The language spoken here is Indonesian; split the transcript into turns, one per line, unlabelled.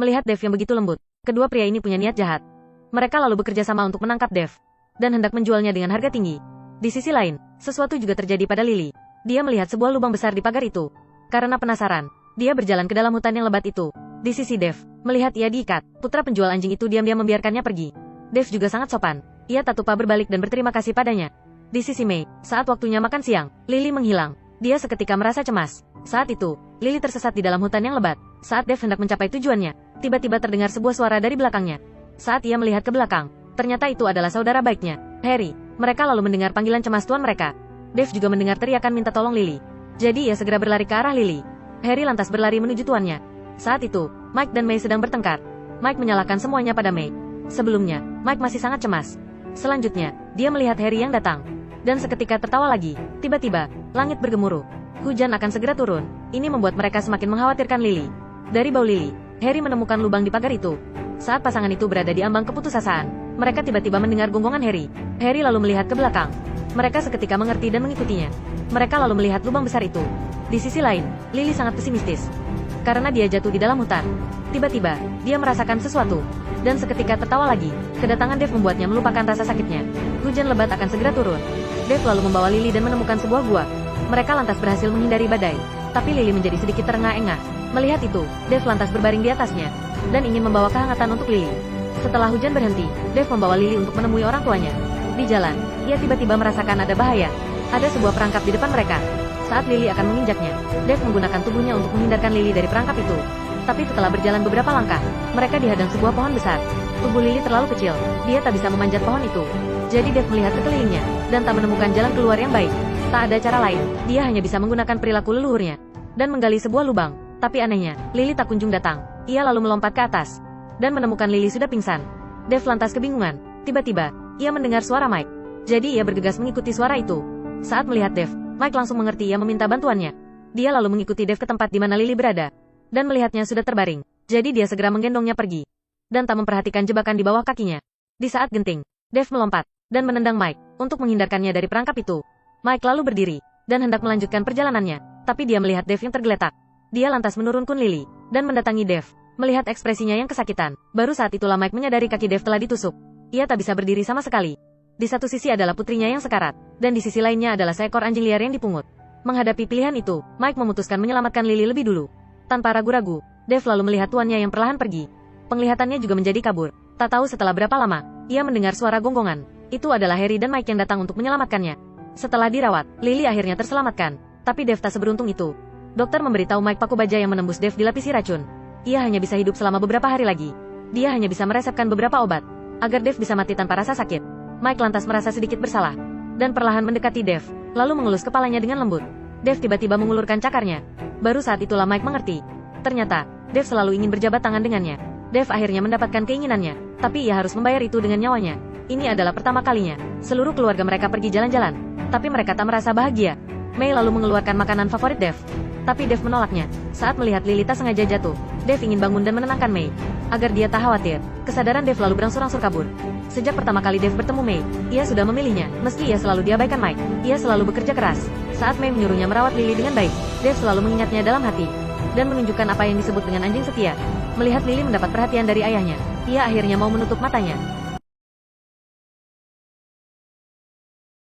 Melihat Dev yang begitu lembut, kedua pria ini punya niat jahat. Mereka lalu bekerja sama untuk menangkap Dev dan hendak menjualnya dengan harga tinggi. Di sisi lain, sesuatu juga terjadi pada Lily. Dia melihat sebuah lubang besar di pagar itu. Karena penasaran, dia berjalan ke dalam hutan yang lebat itu. Di sisi Dev, melihat ia diikat, putra penjual anjing itu diam-diam membiarkannya pergi. Dev juga sangat sopan. Ia tak lupa berbalik dan berterima kasih padanya. Di sisi Mei, saat waktunya makan siang, Lily menghilang. Dia seketika merasa cemas. Saat itu, Lily tersesat di dalam hutan yang lebat. Saat Dev hendak mencapai tujuannya, tiba-tiba terdengar sebuah suara dari belakangnya. Saat ia melihat ke belakang, ternyata itu adalah saudara baiknya, Harry. Mereka lalu mendengar panggilan cemas tuan mereka. Dev juga mendengar teriakan minta tolong Lily. Jadi ia segera berlari ke arah Lily. Harry lantas berlari menuju tuannya. Saat itu, Mike dan Mei sedang bertengkar. Mike menyalahkan semuanya pada Mei. Sebelumnya, Mike masih sangat cemas. Selanjutnya, dia melihat Harry yang datang. Dan seketika tertawa lagi. Tiba-tiba, langit bergemuruh. Hujan akan segera turun. Ini membuat mereka semakin mengkhawatirkan Lily. Dari bau Lily, Harry menemukan lubang di pagar itu. Saat pasangan itu berada di ambang keputusasaan, mereka tiba-tiba mendengar gonggongan Harry. Harry lalu melihat ke belakang. Mereka seketika mengerti dan mengikutinya. Mereka lalu melihat lubang besar itu. Di sisi lain, Lily sangat pesimistis. Karena dia jatuh di dalam hutan. Tiba-tiba, dia merasakan sesuatu. Dan seketika tertawa lagi, kedatangan Dev membuatnya melupakan rasa sakitnya. Hujan lebat akan segera turun. Dev lalu membawa Lily dan menemukan sebuah gua. Mereka lantas berhasil menghindari badai. Tapi Lily menjadi sedikit terengah-engah. Melihat itu, Dev lantas berbaring di atasnya. Dan ingin membawa kehangatan untuk Lily. Setelah hujan berhenti, Dev membawa Lily untuk menemui orang tuanya. Di jalan, ia tiba-tiba merasakan ada bahaya. Ada sebuah perangkap di depan mereka. Saat Lily akan menginjaknya, Dev menggunakan tubuhnya untuk menghindarkan Lily dari perangkap itu. Tapi setelah berjalan beberapa langkah, mereka dihadang sebuah pohon besar. Tubuh Lily terlalu kecil, dia tak bisa memanjat pohon itu. Jadi Dev melihat sekelilingnya, dan tak menemukan jalan keluar yang baik. Tak ada cara lain, dia hanya bisa menggunakan perilaku leluhurnya, dan menggali sebuah lubang. Tapi anehnya, Lily tak kunjung datang. Ia lalu melompat ke atas, dan menemukan Lily sudah pingsan. Dev lantas kebingungan. Tiba-tiba, ia mendengar suara Mike. Jadi ia bergegas mengikuti suara itu. Saat melihat Dev, Mike langsung mengerti ia meminta bantuannya. Dia lalu mengikuti Dev ke tempat di mana Lily berada. Dan melihatnya sudah terbaring. Jadi dia segera menggendongnya pergi. Dan tak memperhatikan jebakan di bawah kakinya. Di saat genting, Dev melompat, dan menendang Mike, untuk menghindarkannya dari perangkap itu. Mike lalu berdiri, dan hendak melanjutkan perjalanannya. Tapi dia melihat Dev yang tergeletak. Dia lantas menurunkan Lily, dan mendatangi Dev. Melihat ekspresinya yang kesakitan, baru saat itulah Mike menyadari kaki Dev telah ditusuk. Ia tak bisa berdiri sama sekali. Di satu sisi adalah putrinya yang sekarat, dan di sisi lainnya adalah seekor anjing liar yang dipungut. Menghadapi pilihan itu, Mike memutuskan menyelamatkan Lily lebih dulu. Tanpa ragu-ragu, Dev lalu melihat tuannya yang perlahan pergi. Penglihatannya juga menjadi kabur. Tak tahu setelah berapa lama, ia mendengar suara gonggongan. Itu adalah Harry dan Mike yang datang untuk menyelamatkannya. Setelah dirawat, Lily akhirnya terselamatkan. Tapi Dev tak seberuntung itu. Dokter memberitahu Mike paku baja yang menembus Dev dilapisi racun. Ia hanya bisa hidup selama beberapa hari lagi. Dia hanya bisa meresepkan beberapa obat, agar Dev bisa mati tanpa rasa sakit. Mike lantas merasa sedikit bersalah, dan perlahan mendekati Dev, lalu mengelus kepalanya dengan lembut. Dev tiba-tiba mengulurkan cakarnya. Baru saat itulah Mike mengerti. Ternyata, Dev selalu ingin berjabat tangan dengannya. Dev akhirnya mendapatkan keinginannya, tapi ia harus membayar itu dengan nyawanya. Ini adalah pertama kalinya, seluruh keluarga mereka pergi jalan-jalan. Tapi mereka tak merasa bahagia. Mei lalu mengeluarkan makanan favorit Dev. Tapi Dev menolaknya. Saat melihat Lily tak sengaja jatuh, Dev ingin bangun dan menenangkan Mei. Agar dia tak khawatir, kesadaran Dev lalu berangsur-angsur kabur. Sejak pertama kali Dev bertemu Mei, ia sudah memilihnya, meski ia selalu diabaikan Mike. Ia selalu bekerja keras. Saat Mei menyuruhnya merawat Lily dengan baik, Dev selalu mengingatnya dalam hati. Dan menunjukkan apa yang disebut dengan anjing setia. Melihat Lily mendapat perhatian dari ayahnya, ia akhirnya mau menutup matanya.